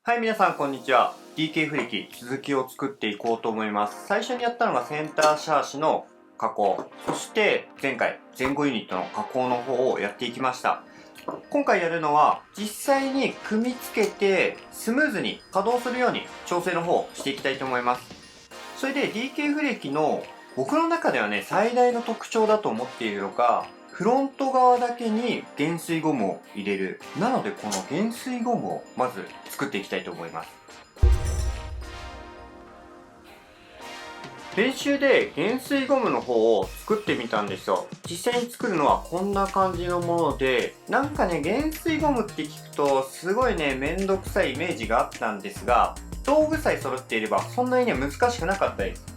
はい、皆さんこんにちは。DK フリキ続きを作っていこうと思います。最初にやったのがセンターシャーシの加工、そして前回前後ユニットの加工の方をやっていきました。今回やるのは実際に組み付けてスムーズに稼働するように調整の方をしていきたいと思います。それで DK フレキの僕の中ではね、最大の特徴だと思っているのがフロント側だけに減衰ゴムを入れる。なのでこの減衰ゴムをまず作っていきたいと思います。練習で減衰ゴムの方を作ってみたんですよ。実際に作るのはこんな感じのもので、なんかね、減衰ゴムって聞くとすごいね、めんどくさいイメージがあったんですが、道具さえ揃っていればそんなにね、難しくなかったです。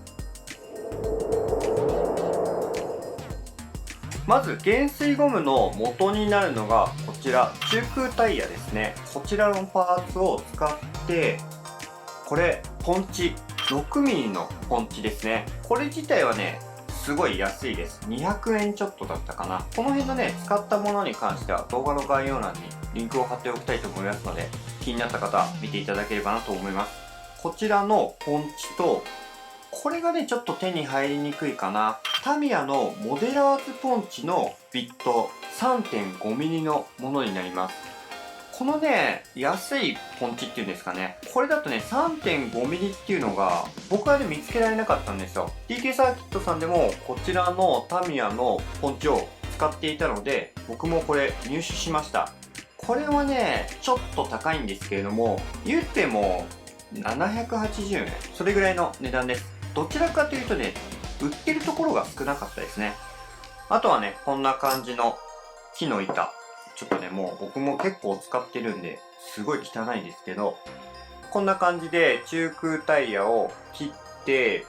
まず減衰ゴムの元になるのがこちら中空タイヤですね。こちらのパーツを使って、これポンチ 6mm のポンチですね。これ自体はねすごい安いです。200円ちょっとだったかな。この辺のね使ったものに関しては動画の概要欄にリンクを貼っておきたいと思いますので、気になった方見ていただければなと思います。こちらのポンチと、これがねちょっと手に入りにくいかな。タミヤのモデラーズポンチのビット 3.5mm のものになります。このね安いポンチっていうんですかね、これだとね 3.5mm っていうのが僕はね見つけられなかったんですよ。 DK サーキットさんでもこちらのタミヤのポンチを使っていたので、僕もこれ入手しました。これはねちょっと高いんですけれども、言っても780円、それぐらいの値段です。どちらかというとね、売ってるところが少なかったですね。あとはね、こんな感じの木の板。ちょっとね、もう僕も結構使ってるんで、すごい汚いですけど、こんな感じで中空タイヤを切って、こ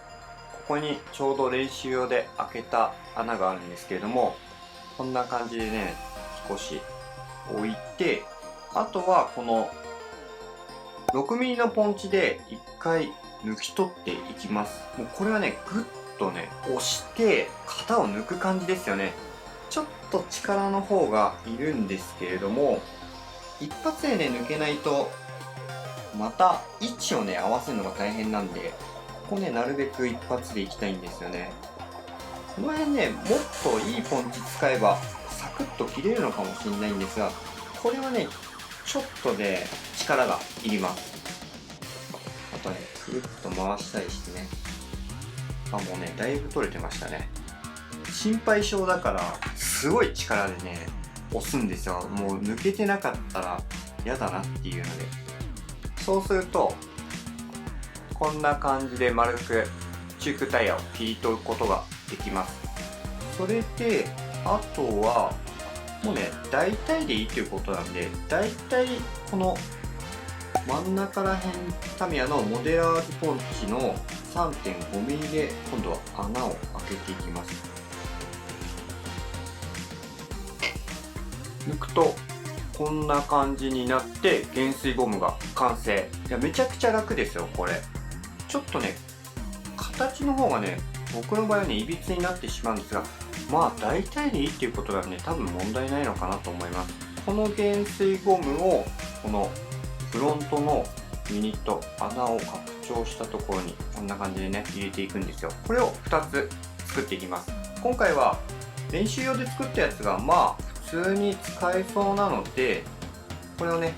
こにちょうど練習用で開けた穴があるんですけれども、こんな感じでね、少し置いて、あとはこの 6mm のポンチで一回抜き取っていきます。もうこれはね、ぐっとね、押して型を抜く感じですよね。ちょっと力の方がいるんですけれども、一発でね、抜けないと、また位置をね、合わせるのが大変なんで、ここね、なるべく一発でいきたいんですよね。この辺ね、もっといいポンチ使えば、サクッと切れるのかもしれないんですが、これはね、ちょっとね、力がいります。あとね、くるっと回したりしてね。あ、もうね、だいぶ取れてましたね。心配性だから、すごい力でね、押すんですよ。もう抜けてなかったら嫌だなっていうので。そうすると、こんな感じで丸く中空タイヤを切り取ることができます。それで、あとは、もうね、大体でいいということなんで、大体この真ん中ら辺、タミヤのモデラーズポンチの 3.5mm で今度は穴を開けていきます。抜くとこんな感じになって減衰ゴムが完成。いや、めちゃくちゃ楽ですよこれ。ちょっとね形の方がね、僕の場合はねいびつになってしまうんですが、まあ大体でいいっていうことなんで多分問題ないのかなと思います。この減衰ゴムをこのフロントのユニット、穴を拡張したところにこんな感じでね入れていくんですよ。これを2つ作っていきます。今回は練習用で作ったやつがまあ普通に使えそうなので、これをね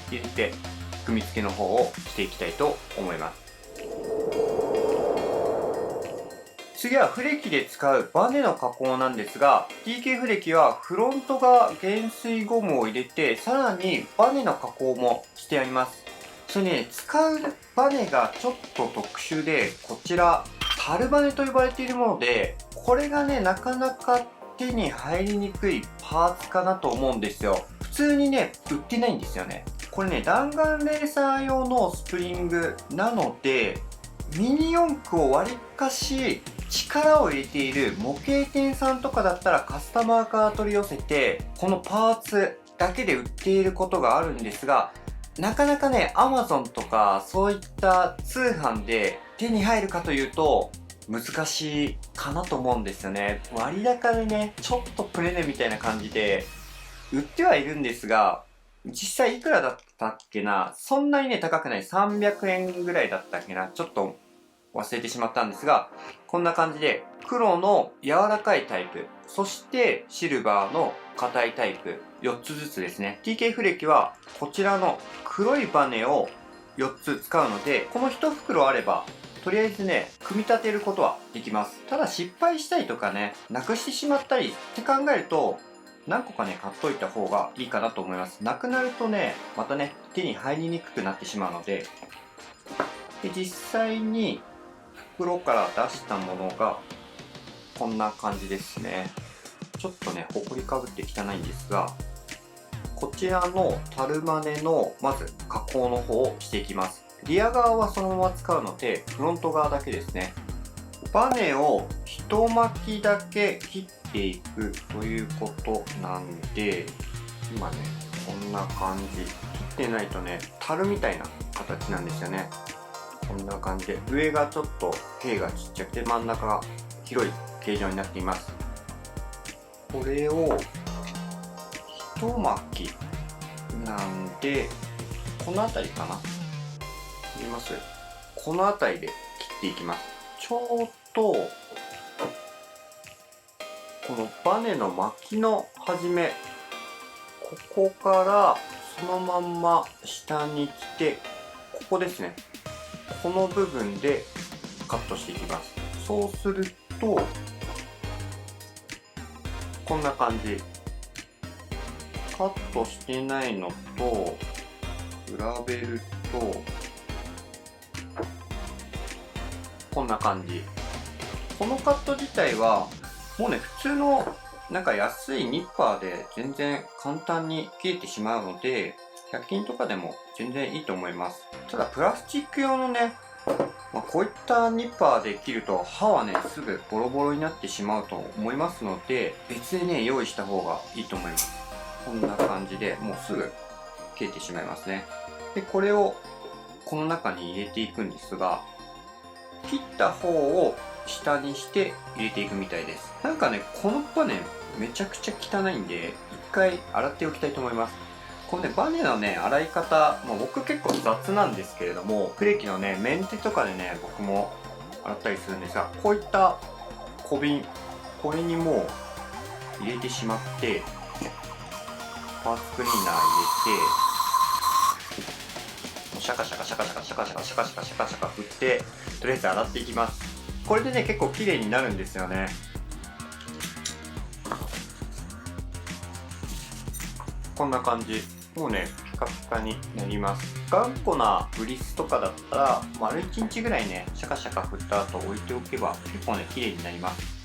入れて組み付けの方をしていきたいと思います。次はフレキで使うバネの加工なんですが、 TK フレキはフロントが減衰ゴムを入れて、さらにバネの加工もしてあります。それね、使うバネがちょっと特殊で、こちらタルバネと呼ばれているもので、これがねなかなか手に入りにくいパーツかなと思うんですよ。普通にね売ってないんですよね。これね弾丸レーサー用のスプリングなので、ミニ四駆をわりかし力を入れている模型店さんとかだったらカスタマーから取り寄せてこのパーツだけで売っていることがあるんですが、なかなかね Amazon とかそういった通販で手に入るかというと難しいかなと思うんですよね。割高でねちょっとプレネみたいな感じで売ってはいるんですが、実際いくらだったっけな、そんなにね、高くない。300円ぐらいだったっけな。ちょっと忘れてしまったんですが、こんな感じで、黒の柔らかいタイプ、そしてシルバーの硬いタイプ、4つずつですね。TK フレキは、こちらの黒いバネを4つ使うので、この1袋あれば、とりあえずね、組み立てることはできます。ただ失敗したりとかね、なくしてしまったりって考えると、何個かね、買っといた方がいいかなと思います。なくなるとね、またね、手に入りにくくなってしまうので、実際に袋から出したものが、こんな感じですね。ちょっとね、ほこりかぶって汚いんですが、こちらのタルマネの、まず加工の方をしていきます。リア側はそのまま使うので、フロント側だけですね。バネを一巻きだけ切っていくということなんで、今ね、こんな感じ。切ってないとね、樽みたいな形なんですよね。こんな感じで、上がちょっと径がちっちゃくて、真ん中が広い形状になっています。これを一巻きなんで、この辺りかな、見えます？この辺りで切っていきます。ちょうどこのバネの巻きの始め、ここからそのまんま下に来て、ここですね、この部分でカットしていきます。そうするとこんな感じ。カットしてないのと比べるとこんな感じ。このカット自体はもうね、普通のなんか安いニッパーで全然簡単に切れてしまうので、100均とかでも全然いいと思います。ただプラスチック用のね、こういったニッパーで切ると刃はね、すぐボロボロになってしまうと思いますので、別でね、用意した方がいいと思います。こんな感じでもうすぐ切れてしまいますね。で、これをこの中に入れていくんですが、切った方を下にして入れていくみたいです。なんかね、このバネめちゃくちゃ汚いんで、一回洗っておきたいと思います。このね、バネのね、洗い方、僕結構雑なんですけれども、フレーキのね、メンテとかでね、僕も洗ったりするんですが、こういった小瓶、これにもう入れてしまって、パーツクリーナー入れて、シャカシャカシャカシャカシャカシャカシャカシャカシャカシャカ振って、とりあえず洗っていきます。これでね、結構綺麗になるんですよね。こんな感じ。もうね、ピカピカになります。頑固なグリスとかだったら、丸1日ぐらいね、シャカシャカ振った後置いておけば、結構ね、綺麗になります。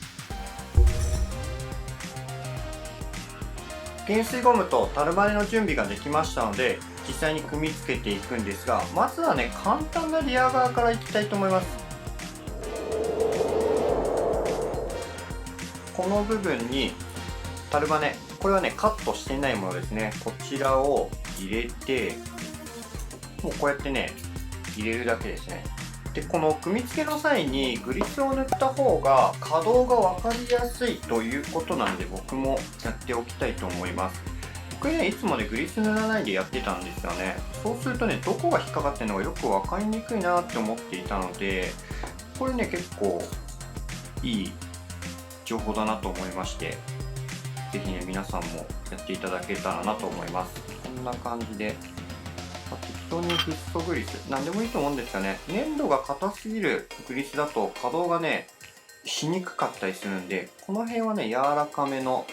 減水ゴムとタルマネの準備ができましたので、実際に組み付けていくんですが、まずはね、簡単なリア側からいきたいと思います。この部分にタルマネ、これはね、カットしてないものですね。こちらを入れて、もうこうやってね、入れるだけですね。で、この組み付けの際にグリスを塗った方が可動が分かりやすいということなんで、僕もやっておきたいと思います。僕ね、いつもね、グリス塗らないでやってたんですよね。そうするとね、どこが引っかかってるのかよく分かりにくいなって思っていたので、これね、結構いい情報だなと思いまして、ぜひね、皆さんもやっていただけたらなと思います。こんな感じで、適当にフッ素グリス、何でもいいと思うんですよね。粘土が硬すぎるグリスだと可動がね、しにくかったりするんで、この辺はね、柔らかめの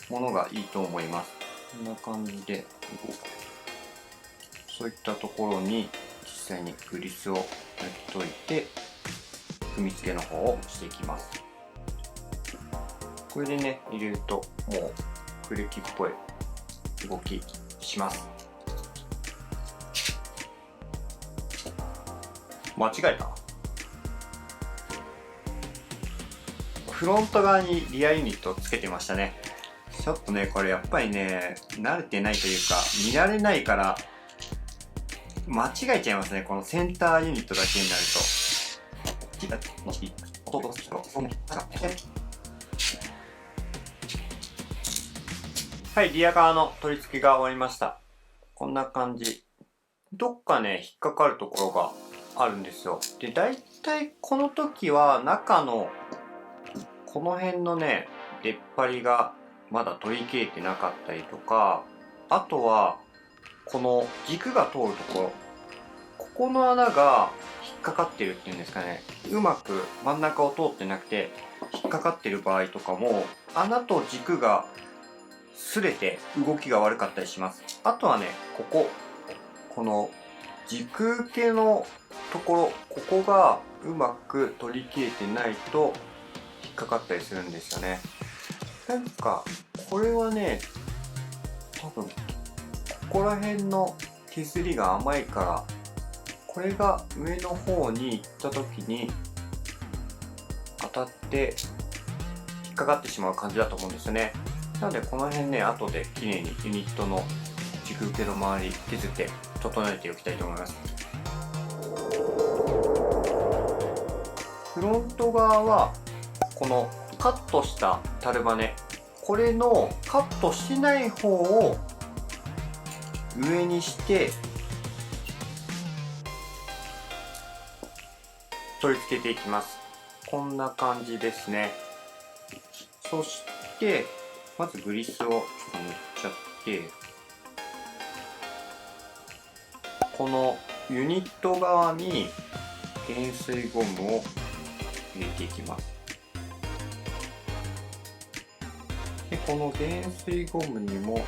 ものがいいと思います。こんな感じで、そういったところに実際にグリスを塗っといて、組み付けの方をしていきます。これでね、入れるともうフレキっぽい動きします。間違えた。フロント側にリアユニットをつけてましたね。ちょっとね、これやっぱりね、慣れてないというか、見られないから、間違えちゃいますね、このセンターユニットだけになると。はい、リア側の取り付けが終わりました。こんな感じ。どっかね、引っかかるところがあるんですよ。で、だいたいこの時は中のこの辺のね、出っ張りがまだ取り切れてなかったりとか、あとはこの軸が通るところ、ここの穴が引っかかってるっていうんですかね、うまく真ん中を通ってなくて引っかかってる場合とかも、穴と軸が擦れて動きが悪かったりします。あとはね、この軸系のところ、ここがうまく取り切れてないと引っかかったりするんですよね。なんかこれはね、多分ここら辺の削りが甘いから、これが上の方に行った時に当たって引っかかってしまう感じだと思うんですよね。なのでこの辺ね、後で綺麗にユニットの軸受けの周り削って整えておきたいと思います。フロント側はこのカットしたタルバネ、これのカットしてない方を上にして取り付けていきます。こんな感じですね。そしてまずグリスをちょっと塗っちゃって、このユニット側に減水ゴムを入れていきます。でこの減水ゴムにも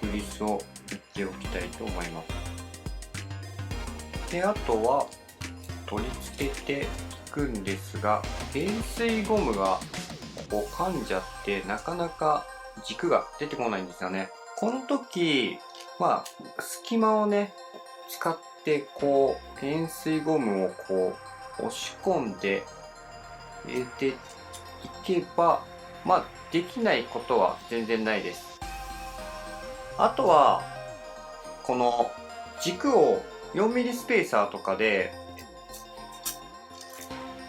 グリスを塗っておきたいと思います。であとは取り付けていくんですが、減水ゴムがここ噛んじゃってなかなか軸が出てこないんですよね。この時隙間をね使ってこう減水ゴムをこう押し込んで入れていけばできないことは全然ないです。あとはこの軸を 4mm スペーサーとかで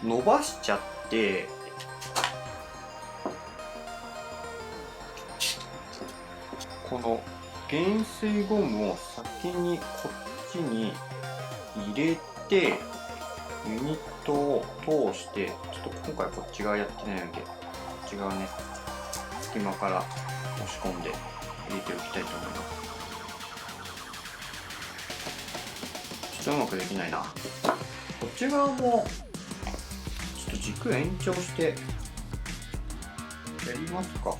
伸ばしちゃって、この減水ゴムを先にこっちに入れてユニットを通して、ちょっと今回こっち側やってないのでこっち側ね、隙間から押し込んで入れておきたいと思います。ちょっとうまくできないな。こっち側もちょっと軸延長してやりますか。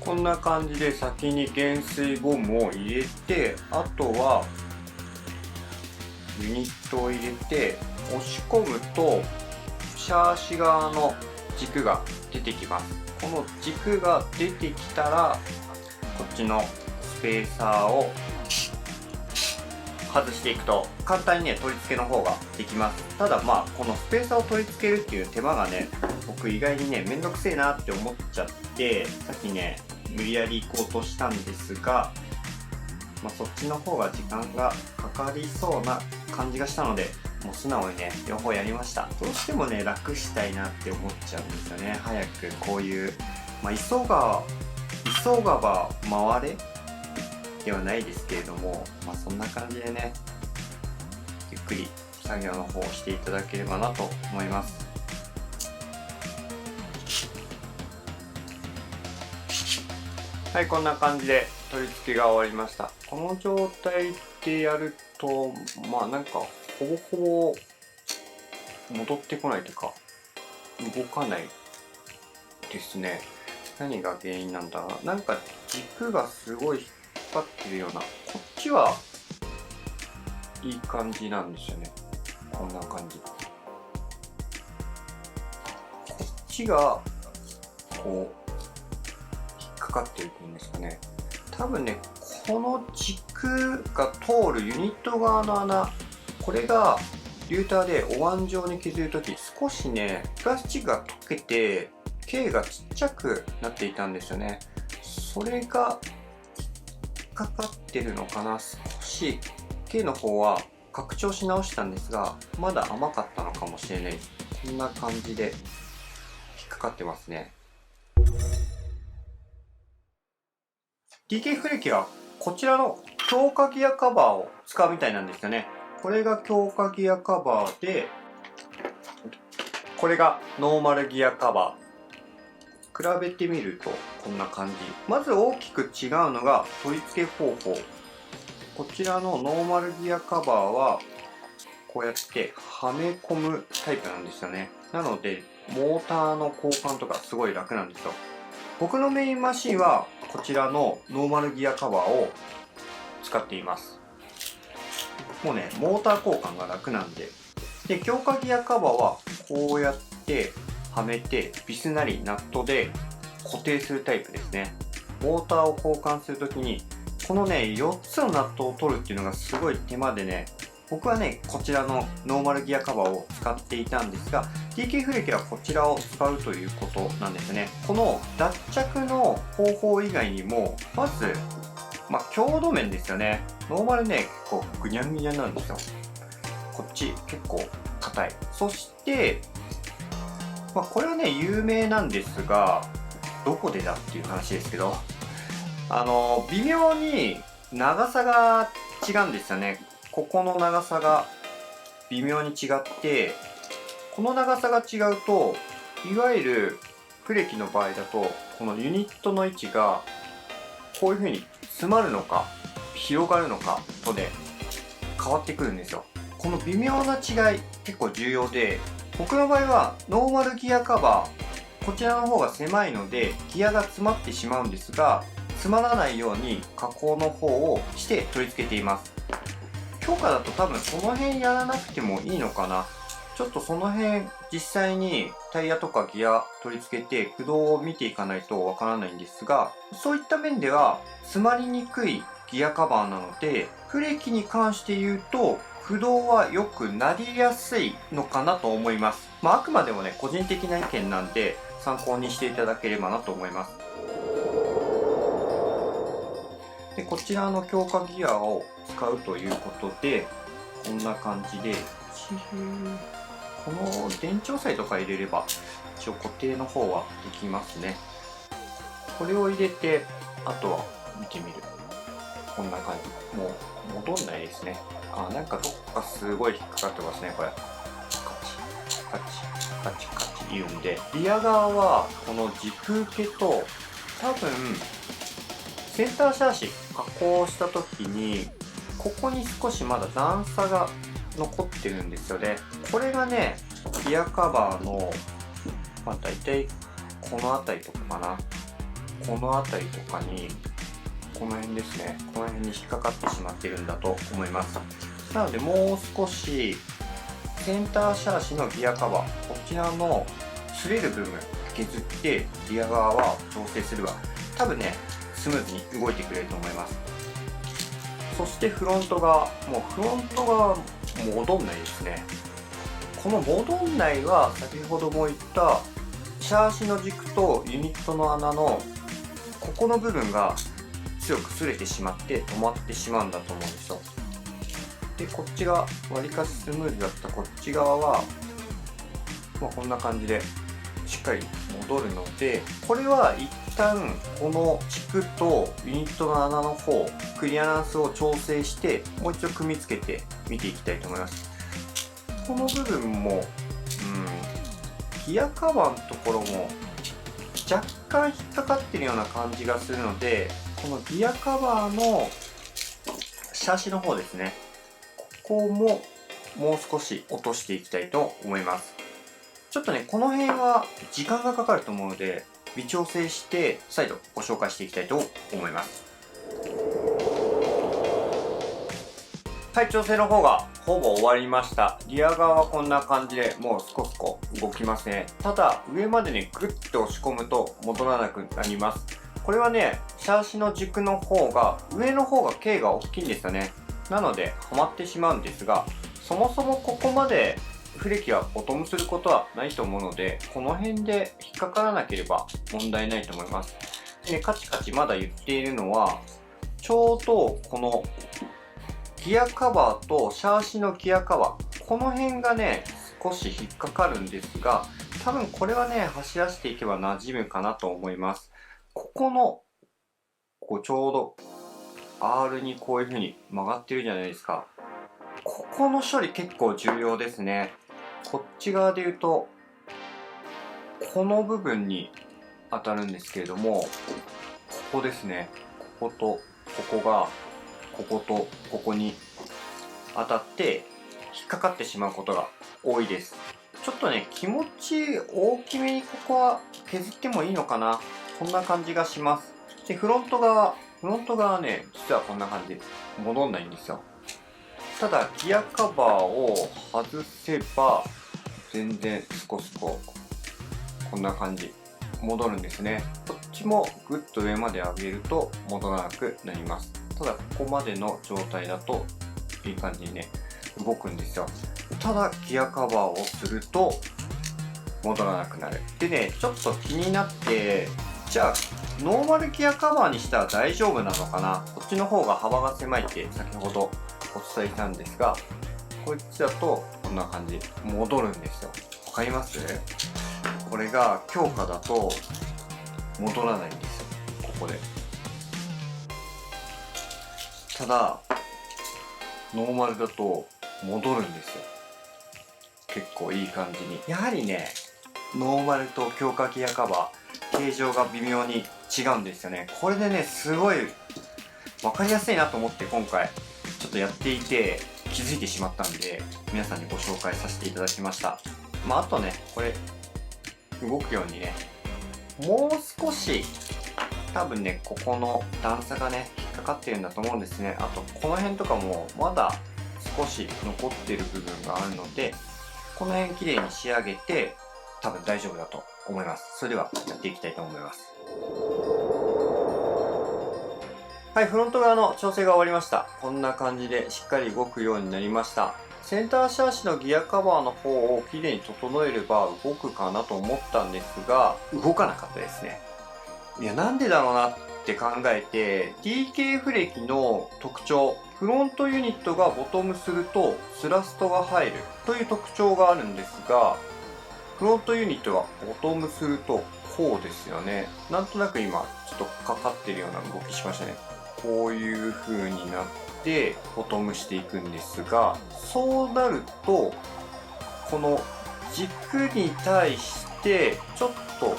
こんな感じで先に減水ゴムを入れて、あとはユニットを入れて押し込むとシャーシ側の軸が出てきます。この軸が出てきたらこっちのスペーサーを外していくと簡単にね取り付けの方ができます。ただこのスペーサーを取り付けるっていう手間がね、僕意外にねめんどくせえなって思っちゃって、さっきね無理やり行こうとしたんですが、そっちの方が時間がかかりそうな感じがしたので、もう素直にね両方やりました。どうしてもね楽したいなって思っちゃうんですよね。早くこういう急がば回れではないですけれども、そんな感じでねゆっくり作業の方をしていただければなと思います。はい、こんな感じで取り付けが終わりました。この状態でやるとなんかほぼほぼ戻ってこないというか動かないですね。何が原因なんだろう。なんか軸がすごい引っ張ってるような、こっちはいい感じなんですよね。こんな感じ。こっちがこう引っかかってるっていうんですかね。多分ねこの軸が通るユニット側の穴、これがリューターでお椀状に削るとき少しねプラスチックが溶けて径がちっちゃくなっていたんですよね。それが引っかかってるのかな。少し径の方は拡張し直したんですがまだ甘かったのかもしれないです。こんな感じで引っかかってますね。DK フレキはこちらの強化ギアカバーを使うみたいなんですよね。これが強化ギアカバーで、これがノーマルギアカバー。比べてみるとこんな感じ。まず大きく違うのが取り付け方法。こちらのノーマルギアカバーはこうやってはめ込むタイプなんですよね。なのでモーターの交換とかすごい楽なんですよ。僕のメインマシンはこちらのノーマルギアカバーを使っています。もうね、モーター交換が楽なんで。で、強化ギアカバーはこうやってはめてビスなりナットで固定するタイプですね。モーターを交換するときにこのね、4つのナットを取るっていうのがすごい手間でね、僕はね、こちらのノーマルギアカバーを使っていたんですが、TK フレキはこちらを使うということなんですね。この脱着の方法以外にも、まず、強度面ですよね。ノーマルね、結構ぐにゃぐにゃなんですよ。こっち結構硬い。そして、これはね、有名なんですが、どこでだっていう話ですけど、微妙に長さが違うんですよね。ここの長さが微妙に違って、この長さが違うと、いわゆるフレキの場合だと、このユニットの位置がこういう風に詰まるのか広がるのかとで変わってくるんですよ。この微妙な違い結構重要で、僕の場合はノーマルギアカバー、こちらの方が狭いのでギアが詰まってしまうんですが、詰まらないように加工の方をして取り付けています。強化だと多分その辺やらなくてもいいのかな。ちょっとその辺実際にタイヤとかギア取り付けて駆動を見ていかないとわからないんですが、そういった面では詰まりにくいギアカバーなので、フレキに関して言うと駆動は良くなりやすいのかなと思います。あくまでもね、個人的な意見なんで参考にしていただければなと思います。で、こちらの強化ギアを使うということで、こんな感じで、この電池押さえとか入れれば一応固定の方はできますね。これを入れて、あとは見てみる。こんな感じ。もう戻んないですね。なんかどっかすごい引っかかってますね、これ。カチカチカチカチ言うんで、リア側はこの軸受けと多分センターシャーシ加工した時にここに少しまだ段差が残ってるんですよね。これがね、ギアカバーの大体この辺りとかかな、この辺りとかに、この辺ですね、この辺に引っかかってしまってるんだと思います。なのでもう少しセンターシャーシのギアカバー、こちらの擦れる部分削ってリア側は調整すれば多分ね、スムーズに動いてくれると思います。そしてフロント側、もうフロント側戻んないですね。この戻んないは先ほども言ったシャーシの軸とユニットの穴のここの部分が強く擦れてしまって止まってしまうんだと思うんですよ。で、こっちがわりかしスムーズだったこっち側は、こんな感じでしっかり戻るので、これは一旦この軸とユニットの穴の方、クリアランスを調整してもう一度組み付けて見ていきたいと思います。この部分も、ギアカバーのところも若干引っかかってるような感じがするので、このギアカバーのシャーシの方ですね、ここももう少し落としていきたいと思います。ちょっとね、この辺は時間がかかると思うので微調整して再度ご紹介していきたいと思います。はい、調整の方がほぼ終わりました。リア側はこんな感じでもうスコスコ動きますね。ただ上までね、グッと押し込むと戻らなくなります。これはね、シャーシの軸の方が上の方が径が大きいんですよね。なのではまってしまうんですが、そもそもここまでフレキはボトムすることはないと思うので、この辺で引っかからなければ問題ないと思います。でね、カチカチまだ言っているのは、ちょうどこのギアカバーとシャーシのギアカバー、この辺がね少し引っかかるんですが、多分これはね走らせていけば馴染むかなと思います。ここちょうど R にこういう風に曲がってるじゃないですか。ここの処理結構重要ですね。こっち側で言うとこの部分に当たるんですけれども、ここですね。こことここがこことここに当たって引っかかってしまうことが多いです。ちょっとね、気持ち大きめにここは削ってもいいのかな。こんな感じがします。で、フロント側はね、実はこんな感じで戻んないんですよ。ただギアカバーを外せば全然スコスコこんな感じ戻るんですね。こっちもグッと上まで上げると戻らなくなります。ただここまでの状態だといい感じにね動くんですよ。ただギアカバーをすると戻らなくなる。でね、ちょっと気になって、じゃあノーマルギアカバーにしたら大丈夫なのかな。こっちの方が幅が狭いって先ほどお伝えしたんですが、こっちだとこんな感じ戻るんですよ。わかります？これが強化だと戻らないんですよ、ここで。ただノーマルだと戻るんですよ、結構いい感じに。やはりね、ノーマルと強化ギアカバー形状が微妙に違うんですよね。これでね、すごい分かりやすいなと思って今回ちょっとやっていて気づいてしまったんで、皆さんにご紹介させていただきました。あとね、これ動くようにね、もう少し多分ね、ここの段差がね引っかかってるんだと思うんですね。あとこの辺とかもまだ少し残ってる部分があるので、この辺きれいに仕上げて多分大丈夫だと思います。それではやっていきたいと思います。はい、フロント側の調整が終わりました。こんな感じでしっかり動くようになりました。センターシャーシのギアカバーの方をきれいに整えれば動くかなと思ったんですが、動かなかったですね。いや、なんでだろうなって考えて、TKF 歴の特徴、フロントユニットがボトムするとスラストが入るという特徴があるんですが、フロントユニットがボトムするとこうですよね。なんとなく今ちょっとかかってるような動きしましたね。こういう風になってボトムしていくんですが、そうなるとこの軸に対してちょっと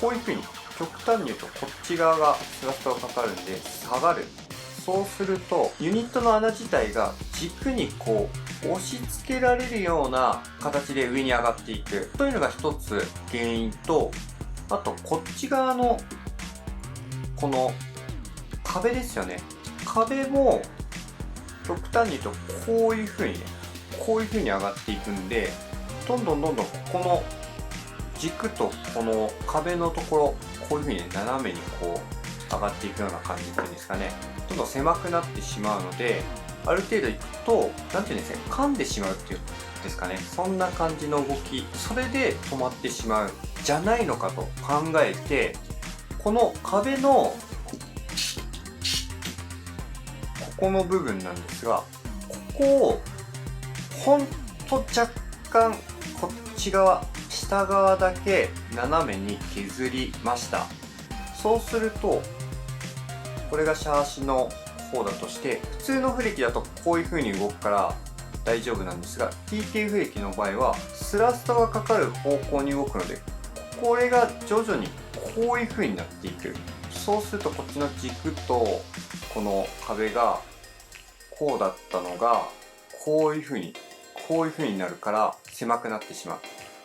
こういう風に極端に言うとこっち側がスラストがかかるんで下がる。そうするとユニットの穴自体が軸にこう押し付けられるような形で上に上がっていくというのが一つ原因と、あとこっち側のこの壁ですよね。壁も極端に言うとこういう風にね、こういう風に上がっていくんで、どんどんここの軸とこの壁のところ、こういう風に斜めにこう上がっていくような感じっていうんですかね、どんどん狭くなってしまうので、ある程度いくとなんていうんですね、噛んでしまうっていうんですかね、そんな感じの動き、それで止まってしまうじゃないのかと考えて、この壁のここの部分なんですが、ここをほんと若干こっち側下側だけ斜めに削りました。そうするとこれがシャーシの方だとして、普通のフレキだとこういう風に動くから大丈夫なんですが、 TK フレキの場合はスラストがかかる方向に動くので、これが徐々にこういう風になっていく。そうするとこっちの軸とこの壁がこうだったのがこういう風になるから狭くなってしま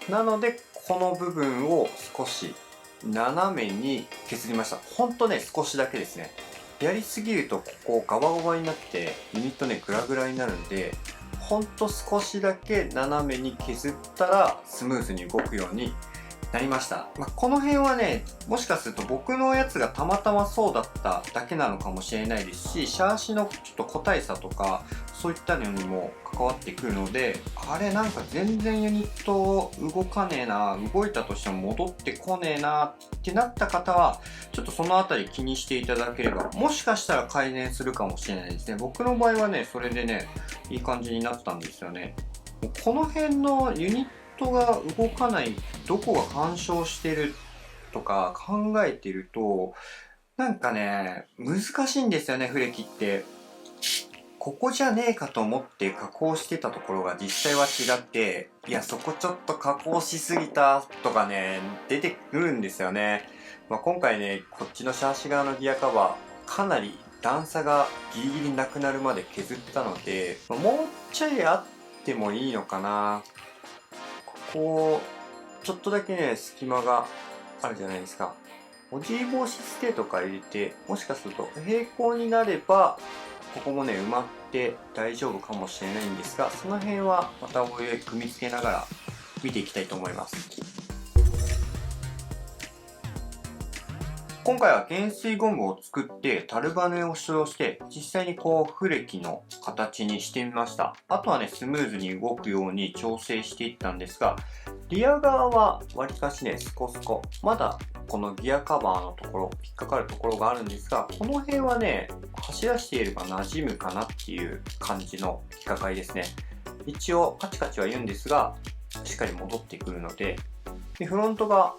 う。なのでこの部分を少し斜めに削りました。ほんとね、少しだけですね。やりすぎるとここガバガバになってユニットねグラグラになるんで、ほんと少しだけ斜めに削ったらスムーズに動くようになりました。この辺はね、もしかすると僕のやつがたまたまそうだっただけなのかもしれないですし、シャーシのちょっと個体差とかそういったのにも関わってくるので、あれなんか全然ユニット動かねえな、動いたとしても戻ってこねえなってなった方はちょっとそのあたり気にしていただければ、もしかしたら改善するかもしれないですね。僕の場合はね、それでねいい感じになったんですよね。この辺のユニットが動かない、どこが干渉してるとか考えてると、なんかね、難しいんですよね、フレキって。ここじゃねえかと思って加工してたところが実際は違って、いや、そこちょっと加工しすぎたとかね、出てくるんですよね。今回ね、こっちのシャーシ側のギアカバー、かなり段差がギリギリなくなるまで削ったので、もうちょいあってもいいのかな。ここ、ちょっとだけね、隙間があるじゃないですか。文字防止ステとか入れて、もしかすると平行になれば、ここもね、埋まって大丈夫かもしれないんですが、その辺はまたおいおい組み付けながら見ていきたいと思います。今回は減水ゴムを作ってタルバネを使用して実際にこうフレキの形にしてみました。あとはね、スムーズに動くように調整していったんですが、リア側はわりかしね、スコスコ。まだこのギアカバーのところ、引っかかるところがあるんですが、この辺はね、走らせていれば馴染むかなっていう感じの引っかかりですね。一応カチカチは言うんですが、しっかり戻ってくるので、フロント側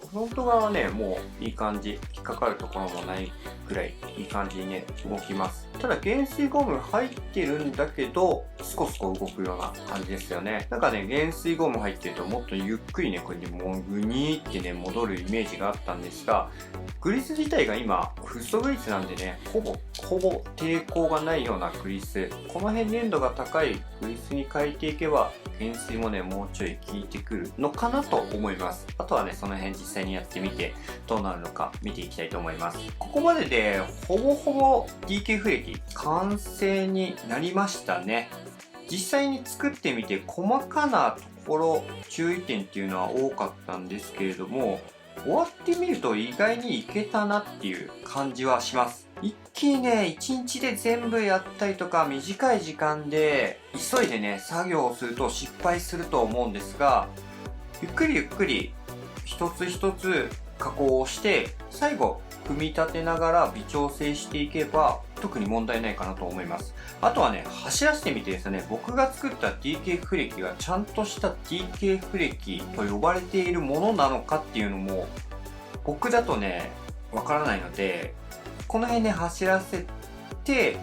はね、もういい感じ。引っかかるところもないぐらいいい感じにね、動きます。ただ減水ゴム入ってるんだけど、スコスコ動くような感じですよね。なんかね、減水ゴム入ってるともっとゆっくりね、これでもうグニーってね、戻るイメージがあったんですが、グリス自体が今、フッ素グリスなんでね、ほぼ抵抗がないようなグリス。この辺粘度が高いグリスに変えていけば、減水もね、もうちょい効いてくるのかなと思います。あとはね、その辺実際にやってみて、どうなるのか見ていきたいと思います。ここまでで、ほぼほぼ DK フレキ完成になりましたね。実際に作ってみて、細かなところ、注意点っていうのは多かったんですけれども、終わってみると意外にいけたなっていう感じはします。一気にね、一日で全部やったりとか、短い時間で急いでね、作業をすると失敗すると思うんですが、ゆっくりゆっくり一つ一つ加工をして、最後組み立てながら微調整していけば特に問題ないかなと思います。あとはね、走らせてみてですね、僕が作った DK フレキがちゃんとした DK フレキと呼ばれているものなのかっていうのも僕だとね、わからないので、この辺で走らせて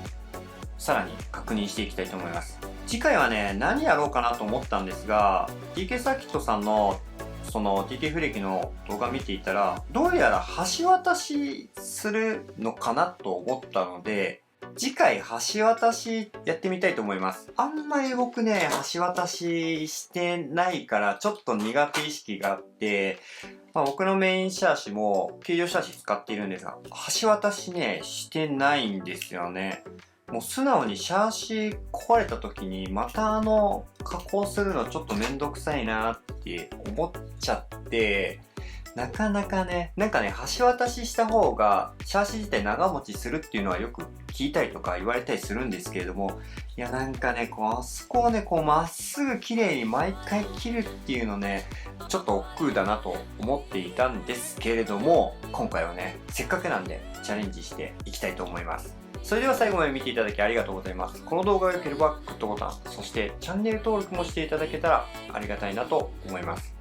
さらに確認していきたいと思います。次回はね、何やろうかなと思ったんですが、DK サーキットさんのその DK フレキの動画見ていたら、どうやら橋渡しするのかなと思ったので、次回橋渡しやってみたいと思います。あんまり僕ね、橋渡ししてないからちょっと苦手意識があって、僕のメインシャーシも軽量シャーシ使っているんですが、橋渡しね、してないんですよね。もう素直にシャーシ壊れた時にまた加工するのちょっとめんどくさいなって思っちゃって、なかなかね、なんかね、橋渡しした方がシャーシ自体長持ちするっていうのはよく聞いたりとか言われたりするんですけれども、いやなんかね、あそこをね、まっすぐ綺麗に毎回切るっていうのね、ちょっと億劫だなと思っていたんですけれども、今回はね、せっかくなんでチャレンジしていきたいと思います。それでは最後まで見ていただきありがとうございます。この動画が良ければグッドボタン、そしてチャンネル登録もしていただけたらありがたいなと思います。